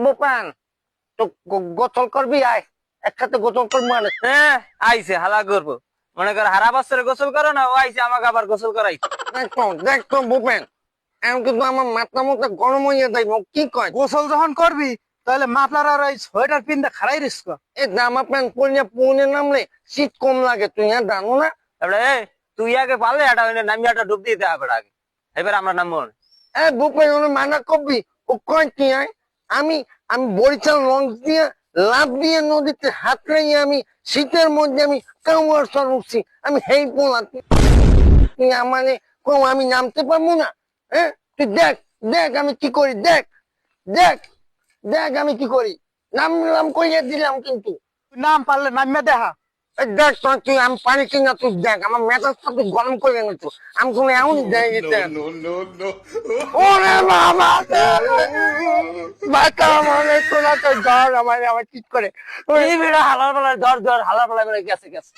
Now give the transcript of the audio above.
বুপান তো গোসল করবি আয়, একসাথে গোসল করবো মানে। হ্যাঁ আইছে হালা করবো, মনে কর হারা বছরে গোসল করো না, ও আইছে আমাকে আবার গোসল করাইছে। দেখতো দেখতো বুপেন, এখন কিন্তু আমার মাথা মতো গরম হইয়া যাইব। কি কয়? গোসল যখন করবি তাহলে মাফলার আর ওই সোয়েটার পিনতে খাড়াই রিস্ক। এই জামা প্যান্ট পরিয়ে পুনে নামলে শীত কম লাগে, তুই জানো না? তারপরে তুই আগে পারলে এটা নামি একটা ডুব দিয়ে দেওয়া আগে, এবার আমরা নামবো। বুপেন ওনে মানা করবি, ও কয় কি আয়? আমি আমি বরিশাল লঞ্চ দিয়ে লাভ দিয়ে নদীতে হাত লাগিয়ে আমি শীতের মধ্যে আমি কাউয়ার সর উঠছি, আমি হেই পোলা। তুই আমারে কও আমি নামতে পারবো না? হ্যাঁ, তুই দেখ দেখ আমি কি করি, দেখ দেখ দেখ আমি কি করি। নামলাম কইয়া দিলাম কিন্তু। তুই নাম পারলে নামিয়ে দেখা। এই দেখ তো তুই আমি পারি কিনা তুই দেখ, আমার মেজাজটা তুই গরম করে নিত। আমি কোনো এমন দেখ দিতে ওরে বাবা বাচ্চা মানে তোরা তো জ্বর আমার আমার ঠিক করে এই বেড়া হালার বেলায় জ্বর জ্বর হালার বেলায় বেড়ে গেছে গেছে।